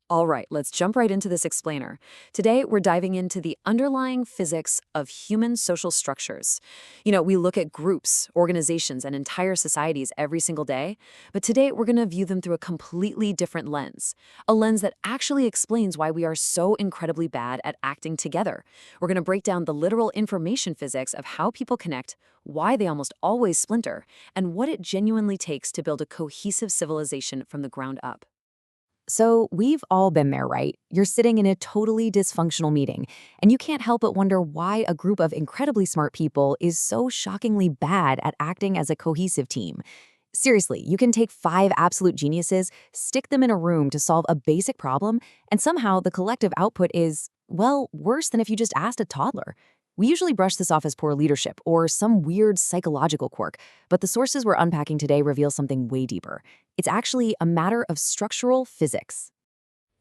All right, let's jump right into this explainer. Today, we're diving into the underlying physics of human social structures. We look at groups, organizations, and entire societies every single day, but today we're going to view them through a completely different lens. A lens that actually explains why we are so incredibly bad at acting together. We're going to break down the literal information physics of how people connect, why they almost always splinter, and what it genuinely takes to build a cohesive civilization from the ground up. So, we've all been there, right? You're sitting in a totally dysfunctional meeting, and you can't help but wonder why a group of incredibly smart people is so shockingly bad at acting as a cohesive team. Seriously, you can take five absolute geniuses, stick them in a room to solve a basic problem, and somehow the collective output is, well, worse than if you just asked a toddler. We usually brush this off as poor leadership or some weird psychological quirk, but the sources we're unpacking today reveal something way deeper. It's actually a matter of structural physics.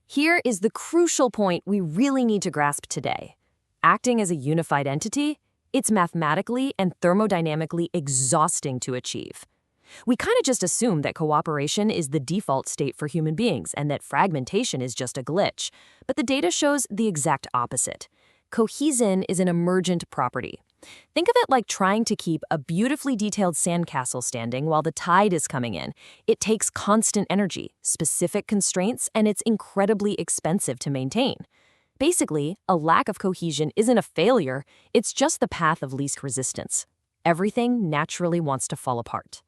Here is the crucial point we really need to grasp today. Acting as a unified entity, it's mathematically and thermodynamically exhausting to achieve. We kind of just assume that cooperation is the default state for human beings and that fragmentation is just a glitch, but the data shows the exact opposite. Cohesion is an emergent property. Think of it like trying to keep a beautifully detailed sandcastle standing while the tide is coming in. It takes constant energy, specific constraints, and it's incredibly expensive to maintain. Basically, a lack of cohesion isn't a failure, it's just the path of least resistance. Everything naturally wants to fall apart.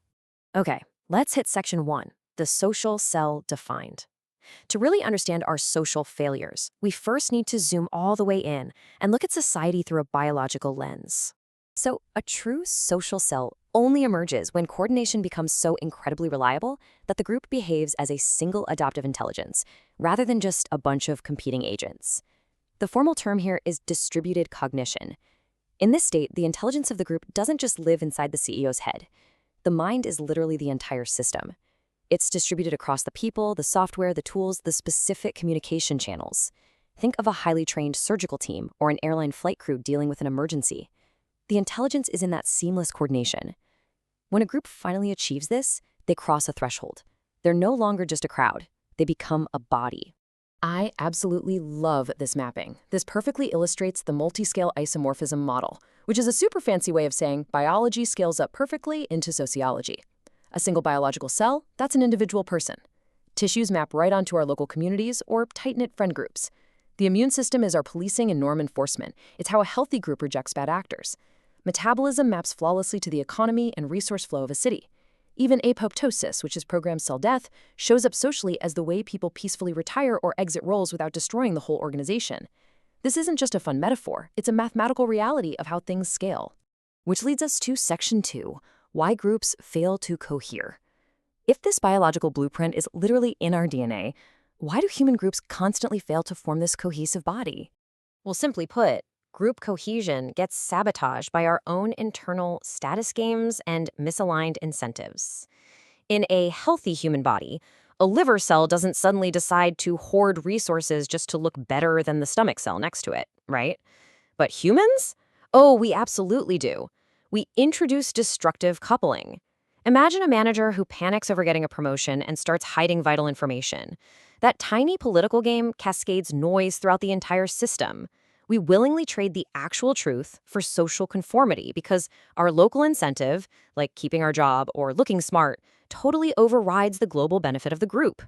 Okay, let's hit section 1, the social cell defined. To really understand our social failures, we first need to zoom all the way in and look at society through a biological lens. So, a true social cell only emerges when coordination becomes so incredibly reliable that the group behaves as a single adaptive intelligence, rather than just a bunch of competing agents. The formal term here is distributed cognition. In this state, the intelligence of the group doesn't just live inside the CEO's head. The mind is literally the entire system. It's distributed across the people, the software, the tools, the specific communication channels. Think of a highly trained surgical team or an airline flight crew dealing with an emergency. The intelligence is in that seamless coordination. When a group finally achieves this, they cross a threshold. They're no longer just a crowd. They become a body. I absolutely love this mapping. This perfectly illustrates the multi-scale isomorphism model, which is a super fancy way of saying biology scales up perfectly into sociology. A single biological cell, that's an individual person. Tissues map right onto our local communities or tight-knit friend groups. The immune system is our policing and norm enforcement. It's how a healthy group rejects bad actors. Metabolism maps flawlessly to the economy and resource flow of a city. Even apoptosis, which is programmed cell death, shows up socially as the way people peacefully retire or exit roles without destroying the whole organization. This isn't just a fun metaphor, it's a mathematical reality of how things scale. Which leads us to section 2. Why groups fail to cohere. If this biological blueprint is literally in our DNA, why do human groups constantly fail to form this cohesive body? Well, simply put, group cohesion gets sabotaged by our own internal status games and misaligned incentives. In a healthy human body, a liver cell doesn't suddenly decide to hoard resources just to look better than the stomach cell next to it, right? But humans? Oh, we absolutely do. We introduce destructive coupling. Imagine a manager who panics over getting a promotion and starts hiding vital information. That tiny political game cascades noise throughout the entire system. We willingly trade the actual truth for social conformity because our local incentive, like keeping our job or looking smart, totally overrides the global benefit of the group.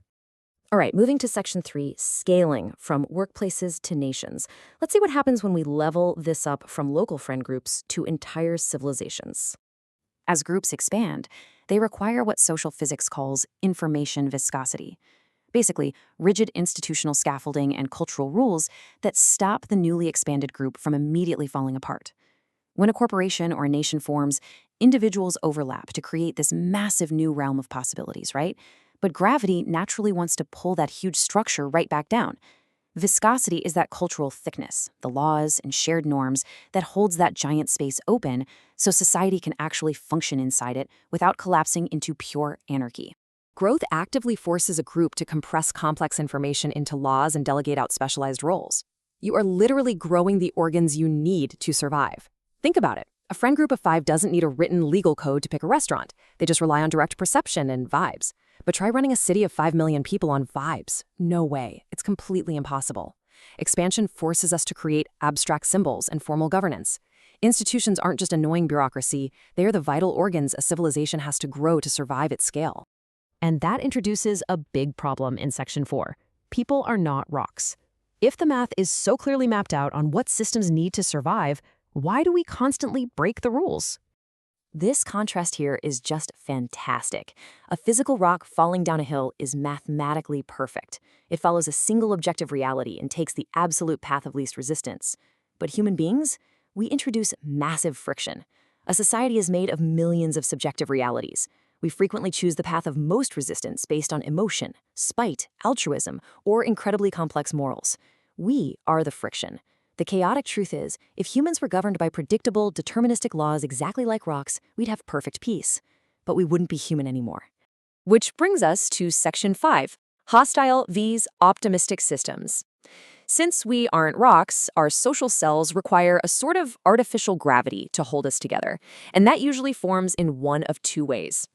All right, moving to section 3, scaling from workplaces to nations. Let's see what happens when we level this up from local friend groups to entire civilizations. As groups expand, they require what social physics calls information viscosity. Basically, rigid institutional scaffolding and cultural rules that stop the newly expanded group from immediately falling apart. When a corporation or a nation forms, individuals overlap to create this massive new realm of possibilities, right? But gravity naturally wants to pull that huge structure right back down. Viscosity is that cultural thickness, the laws and shared norms that holds that giant space open so society can actually function inside it without collapsing into pure anarchy. Growth actively forces a group to compress complex information into laws and delegate out specialized roles. You are literally growing the organs you need to survive. Think about it. A friend group of 5 doesn't need a written legal code to pick a restaurant. They just rely on direct perception and vibes. But try running a city of 5 million people on vibes. No way. It's completely impossible. Expansion forces us to create abstract symbols and formal governance. Institutions aren't just annoying bureaucracy, they are the vital organs a civilization has to grow to survive at scale. And that introduces a big problem in Section 4. People are not rocks. If the math is so clearly mapped out on what systems need to survive, why do we constantly break the rules? This contrast here is just fantastic. A physical rock falling down a hill is mathematically perfect. It follows a single objective reality and takes the absolute path of least resistance. But human beings? We introduce massive friction. A society is made of millions of subjective realities. We frequently choose the path of most resistance based on emotion, spite, altruism, or incredibly complex morals. We are the friction. The chaotic truth is, if humans were governed by predictable, deterministic laws exactly like rocks, we'd have perfect peace. But we wouldn't be human anymore. Which brings us to Section 5, Hostile vs. Optimistic Systems. Since we aren't rocks, our social cells require a sort of artificial gravity to hold us together, and that usually forms in one of two ways.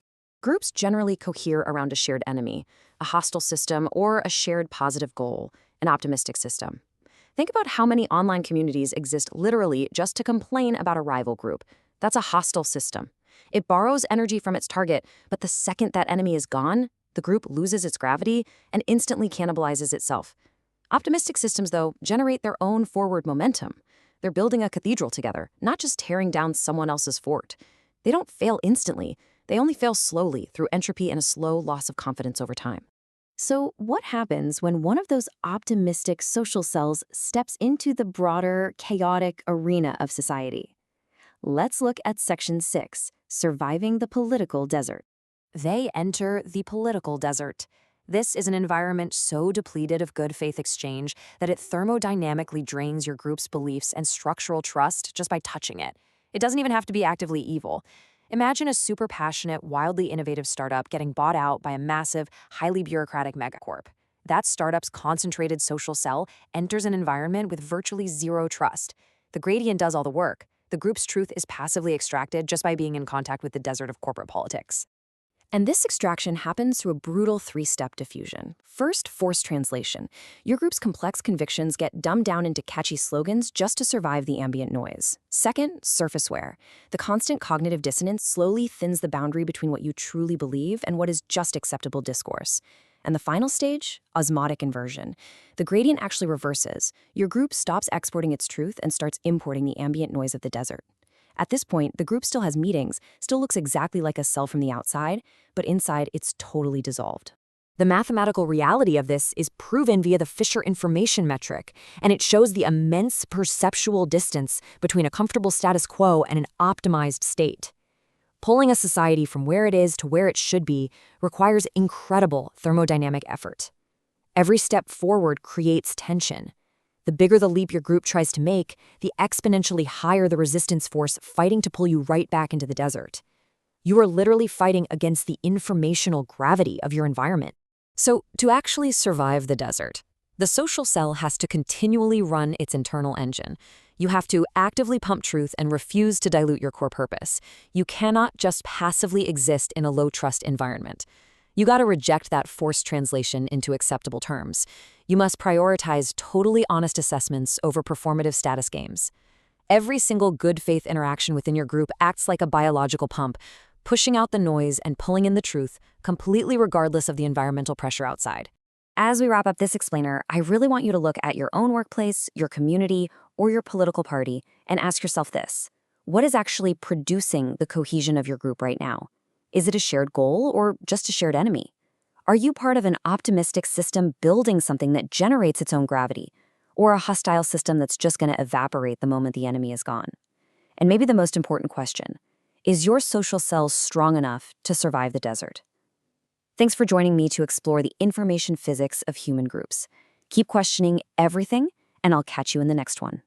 Groups generally cohere around a shared enemy, a hostile system, or a shared positive goal, an optimistic system. Think about how many online communities exist literally just to complain about a rival group. That's a hostile system. It borrows energy from its target, but the second that enemy is gone, the group loses its gravity and instantly cannibalizes itself. Optimistic systems, though, generate their own forward momentum. They're building a cathedral together, not just tearing down someone else's fort. They don't fail instantly. They only fail slowly through entropy and a slow loss of confidence over time. So what happens when one of those optimistic social cells steps into the broader, chaotic arena of society? Let's look at Section 6, Surviving the Political Desert. They enter the political desert. This is an environment so depleted of good faith exchange that it thermodynamically drains your group's beliefs and structural trust just by touching it. It doesn't even have to be actively evil. Imagine a super passionate, wildly innovative startup getting bought out by a massive, highly bureaucratic megacorp. That startup's concentrated social cell enters an environment with virtually zero trust. The gradient does all the work. The group's truth is passively extracted just by being in contact with the desert of corporate politics. And this extraction happens through a brutal three-step diffusion. First, forced translation. Your group's complex convictions get dumbed down into catchy slogans just to survive the ambient noise. Second, surface wear. The constant cognitive dissonance slowly thins the boundary between what you truly believe and what is just acceptable discourse. And the final stage, osmotic inversion. The gradient actually reverses. Your group stops exporting its truth and starts importing the ambient noise of the desert. At this point, the group still has meetings, still looks exactly like a cell from the outside, but inside it's totally dissolved. The mathematical reality of this is proven via the Fisher information metric, and it shows the immense perceptual distance between a comfortable status quo and an optimized state. Pulling a society from where it is to where it should be requires incredible thermodynamic effort. Every step forward creates tension. The bigger the leap your group tries to make, the exponentially higher the resistance force fighting to pull you right back into the desert. You are literally fighting against the informational gravity of your environment. So, to actually survive the desert, the social cell has to continually run its internal engine. You have to actively pump truth and refuse to dilute your core purpose. You cannot just passively exist in a low-trust environment. You gotta reject that forced translation into acceptable terms. You must prioritize totally honest assessments over performative status games. Every single good faith interaction within your group acts like a biological pump, pushing out the noise and pulling in the truth, completely regardless of the environmental pressure outside. As we wrap up this explainer, I really want you to look at your own workplace, your community, or your political party and ask yourself this: what is actually producing the cohesion of your group right now? Is it a shared goal or just a shared enemy? Are you part of an optimistic system building something that generates its own gravity, or a hostile system that's just going to evaporate the moment the enemy is gone? And maybe the most important question, is your social cell strong enough to survive the desert? Thanks for joining me to explore the information physics of human groups. Keep questioning everything, and I'll catch you in the next one.